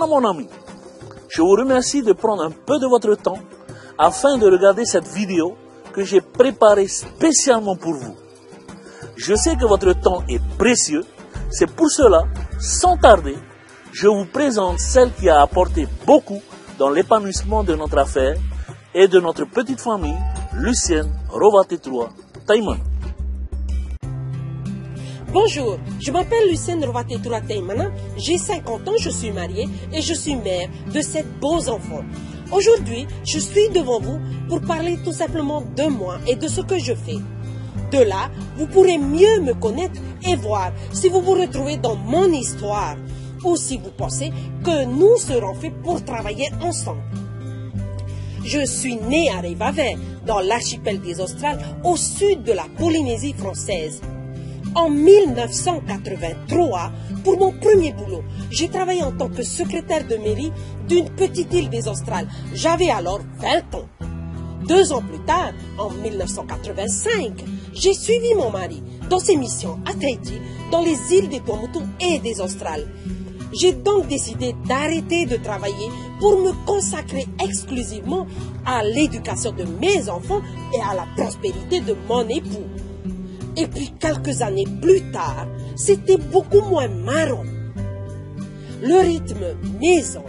Cependant, mon ami, je vous remercie de prendre un peu de votre temps afin de regarder cette vidéo que j'ai préparée spécialement pour vous. Je sais que votre temps est précieux, c'est pour cela, sans tarder, je vous présente celle qui a apporté beaucoup dans l'épanouissement de notre affaire et de notre petite famille, Lucienne Rovatetrua Taimana. Bonjour, je m'appelle Lucienne Rovatetrua Taimana, j'ai 50 ans, je suis mariée et je suis mère de 7 beaux enfants. Aujourd'hui, je suis devant vous pour parler tout simplement de moi et de ce que je fais. De là, vous pourrez mieux me connaître et voir si vous vous retrouvez dans mon histoire ou si vous pensez que nous serons faits pour travailler ensemble. Je suis née à Revavai, dans l'archipel des Australes, au sud de la Polynésie française. En 1983, pour mon premier boulot, j'ai travaillé en tant que secrétaire de mairie d'une petite île des Australes. J'avais alors 20 ans. 2 ans plus tard, en 1985, j'ai suivi mon mari dans ses missions à Tahiti, dans les îles des Tuamotu et des Australes. J'ai donc décidé d'arrêter de travailler pour me consacrer exclusivement à l'éducation de mes enfants et à la prospérité de mon époux. Et puis quelques années plus tard, c'était beaucoup moins marrant. Le rythme maison,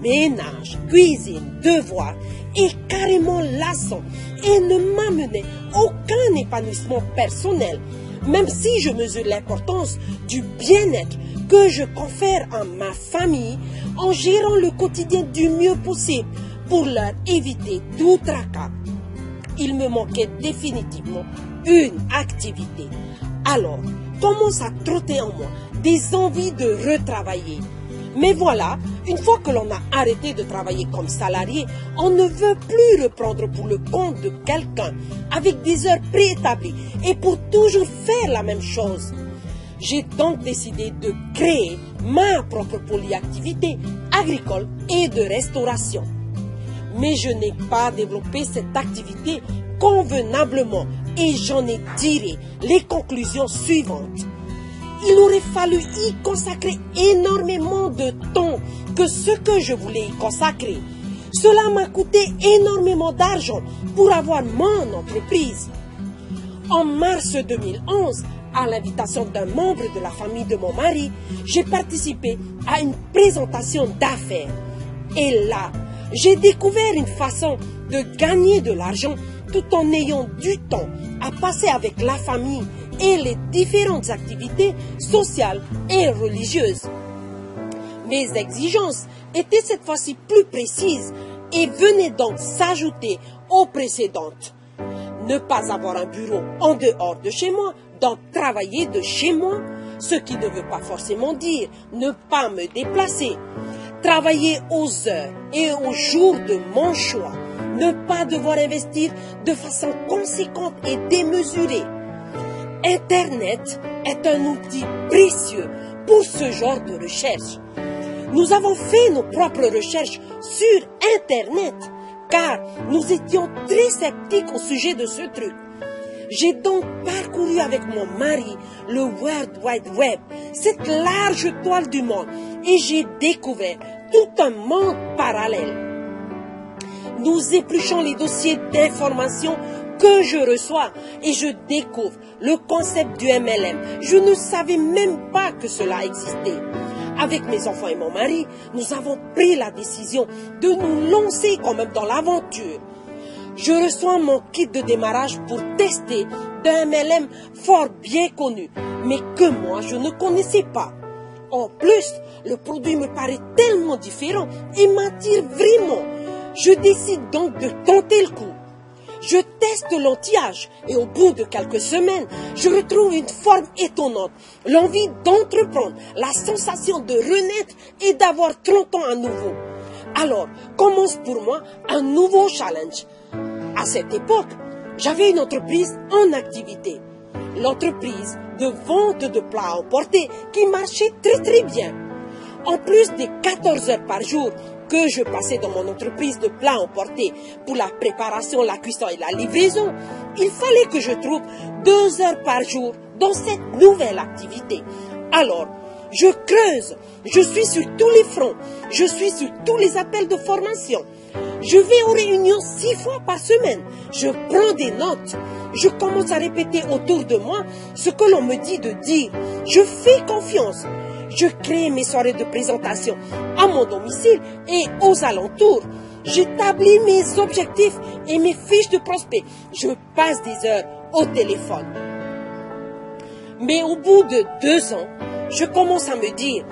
ménage, cuisine, devoir est carrément lassant et ne m'amenait aucun épanouissement personnel, même si je mesure l'importance du bien-être que je confère à ma famille en gérant le quotidien du mieux possible pour leur éviter tout tracas. Il me manquait définitivement une activité. Alors, commence à trotter en moi des envies de retravailler. Mais voilà, une fois que l'on a arrêté de travailler comme salarié, on ne veut plus reprendre pour le compte de quelqu'un avec des heures préétablies et pour toujours faire la même chose. J'ai donc décidé de créer ma propre polyactivité agricole et de restauration. Mais je n'ai pas développé cette activité convenablement et j'en ai tiré les conclusions suivantes. Il aurait fallu y consacrer énormément de temps que ce que je voulais y consacrer. Cela m'a coûté énormément d'argent pour avoir mon entreprise. En mars 2011, à l'invitation d'un membre de la famille de mon mari, j'ai participé à une présentation d'affaires. Et là, j'ai découvert une façon de gagner de l'argent tout en ayant du temps à passer avec la famille et les différentes activités sociales et religieuses. Mes exigences étaient cette fois-ci plus précises et venaient donc s'ajouter aux précédentes. Ne pas avoir un bureau en dehors de chez moi, donc travailler de chez moi, ce qui ne veut pas forcément dire ne pas me déplacer. Travailler aux heures et aux jours de mon choix, ne pas devoir investir de façon conséquente et démesurée. Internet est un outil précieux pour ce genre de recherche. Nous avons fait nos propres recherches sur Internet, car nous étions très sceptiques au sujet de ce truc. J'ai donc parcouru avec mon mari le World Wide Web, cette large toile du monde, et j'ai découvert tout un monde parallèle. Nous épluchons les dossiers d'information que je reçois et je découvre le concept du MLM. Je ne savais même pas que cela existait. Avec mes enfants et mon mari, nous avons pris la décision de nous lancer quand même dans l'aventure. Je reçois mon kit de démarrage pour tester d'un MLM fort bien connu, mais que moi je ne connaissais pas. En plus, le produit me paraît tellement différent et m'attire vraiment. Je décide donc de tenter le coup. Je teste l'anti-âge et au bout de quelques semaines, je retrouve une forme étonnante, l'envie d'entreprendre, la sensation de renaître et d'avoir 30 ans à nouveau. Alors, commence pour moi un nouveau challenge. À cette époque, j'avais une entreprise en activité. L'entreprise de vente de plats emportés qui marchait très bien. En plus des 14 heures par jour que je passais dans mon entreprise de plats emportés pour la préparation, la cuisson et la livraison, il fallait que je trouve 2 heures par jour dans cette nouvelle activité. Alors, Je creuse. Je suis sur tous les fronts. Je suis sur tous les appels de formation. Je vais aux réunions 6 fois par semaine. Je prends des notes. Je commence à répéter autour de moi ce que l'on me dit de dire. Je fais confiance. Je crée mes soirées de présentation à mon domicile et aux alentours. J'établis mes objectifs et mes fiches de prospects. Je passe des heures au téléphone. Mais au bout de 2 ans, je commence à me dire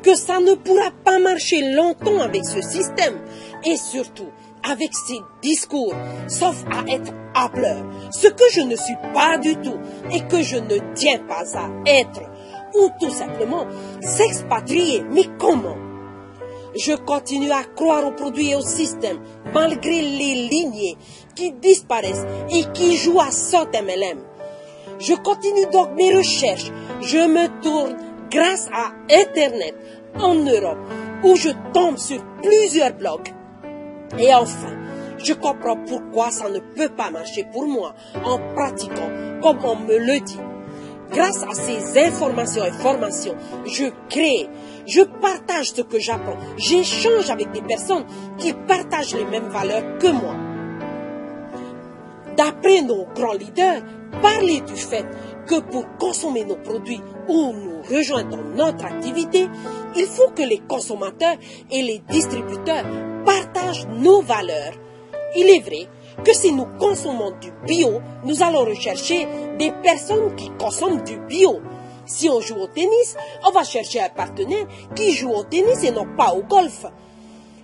que ça ne pourra pas marcher longtemps avec ce système et surtout avec ces discours, sauf à être hableur, ce que je ne suis pas du tout et que je ne tiens pas à être, ou tout simplement s'expatrier. Mais comment? Je continue à croire aux produits et au système, malgré les lignées qui disparaissent et qui jouent à SOT MLM. Je continue donc mes recherches. Je me tourne grâce à Internet en Europe, où je tombe sur plusieurs blogs. Et enfin, je comprends pourquoi ça ne peut pas marcher pour moi en pratiquant comme on me le dit. Grâce à ces informations et formations, je crée, je partage ce que j'apprends, j'échange avec des personnes qui partagent les mêmes valeurs que moi. D'après nos grands leaders, parler du fait que pour consommer nos produits ou nous rejoindre dans notre activité, il faut que les consommateurs et les distributeurs partagent nos valeurs. Il est vrai que si nous consommons du bio, nous allons rechercher des personnes qui consomment du bio. Si on joue au tennis, on va chercher un partenaire qui joue au tennis et non pas au golf.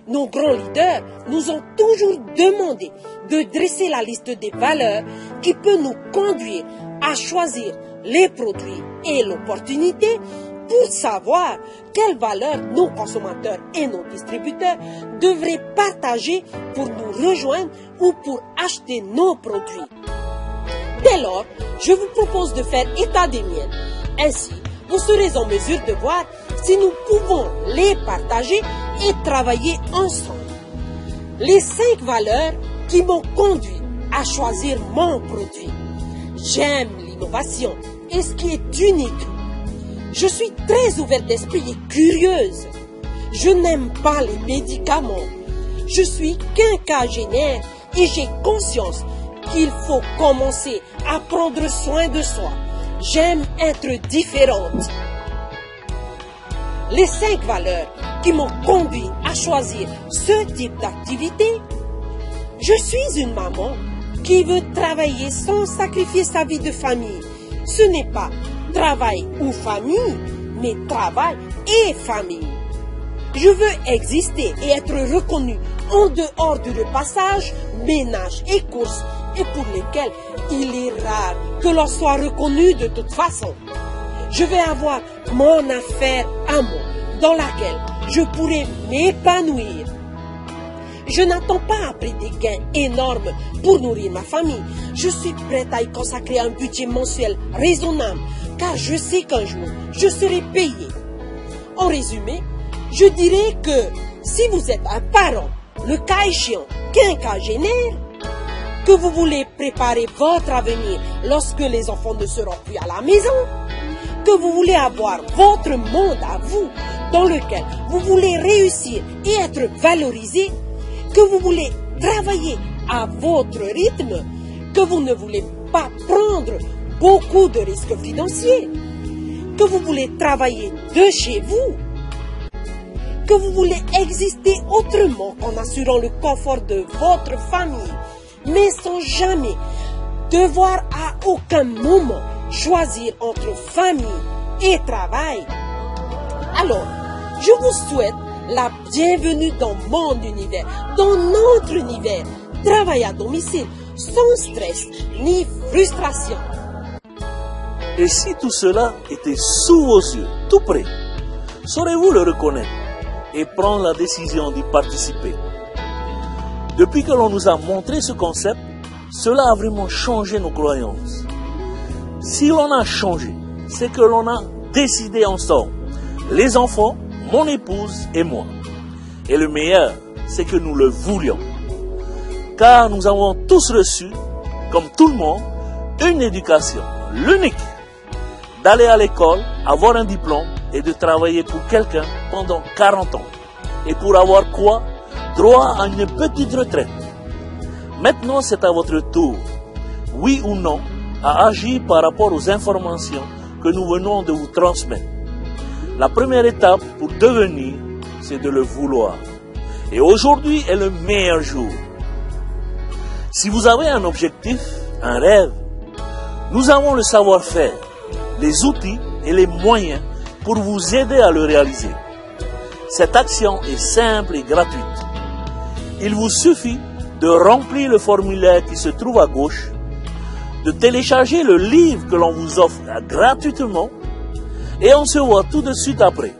Nos grands leaders nous ont toujours demandé de dresser la liste des valeurs qui peut nous conduire à choisir les produits et l'opportunité pour savoir quelles valeurs nos consommateurs et nos distributeurs devraient partager pour nous rejoindre ou pour acheter nos produits. Dès lors, je vous propose de faire état des miennes. Ainsi, vous serez en mesure de voir si nous pouvons les partager et travailler ensemble. Les 5 valeurs qui m'ont conduit à choisir mon produit. J'aime l'innovation et ce qui est unique. Je suis très ouverte d'esprit et curieuse. Je n'aime pas les médicaments. Je suis quinquagénaire et j'ai conscience qu'il faut commencer à prendre soin de soi. J'aime être différente. Les 5 valeurs qui m'ont conduit à choisir ce type d'activité. Je suis une maman qui veut travailler sans sacrifier sa vie de famille. Ce n'est pas travail ou famille, mais travail et famille. Je veux exister et être reconnue en dehors du repassage, ménage et courses, et pour lesquels il est rare que l'on soit reconnu de toute façon. Je vais avoir mon affaire à moi, dans laquelle je pourrai m'épanouir. Je n'attends pas après des gains énormes pour nourrir ma famille. Je suis prête à y consacrer un budget mensuel raisonnable, car je sais qu'un jour, je serai payé. En résumé, je dirais que si vous êtes un parent, le cas échéant, quinquagénaire, que vous voulez préparer votre avenir lorsque les enfants ne seront plus à la maison, que vous voulez avoir votre monde à vous, dans lequel vous voulez réussir et être valorisé, que vous voulez travailler à votre rythme, que vous ne voulez pas prendre beaucoup de risques financiers, que vous voulez travailler de chez vous, que vous voulez exister autrement en assurant le confort de votre famille, mais sans jamais devoir à aucun moment choisir entre famille et travail. Alors, je vous souhaite la bienvenue dans mon univers, dans notre univers. Travail à domicile, sans stress ni frustration. Et si tout cela était sous vos yeux, tout près, saurez-vous le reconnaître et prendre la décision d'y participer? Depuis que l'on nous a montré ce concept, cela a vraiment changé nos croyances. Si l'on a changé, c'est que l'on a décidé ensemble, les enfants, mon épouse et moi. Et le meilleur, c'est que nous le voulions. Car nous avons tous reçu, comme tout le monde, une éducation, l'unique, d'aller à l'école, avoir un diplôme est de travailler pour quelqu'un pendant 40 ans. Et pour avoir quoi? Droit à une petite retraite. Maintenant, c'est à votre tour, oui ou non, à agir par rapport aux informations que nous venons de vous transmettre. La première étape pour devenir, c'est de le vouloir. Et aujourd'hui est le meilleur jour. Si vous avez un objectif, un rêve, nous avons le savoir-faire, les outils et les moyens pour vous aider à le réaliser. Cette action est simple et gratuite. Il vous suffit de remplir le formulaire qui se trouve à gauche, de télécharger le livre que l'on vous offre gratuitement et on se voit tout de suite après.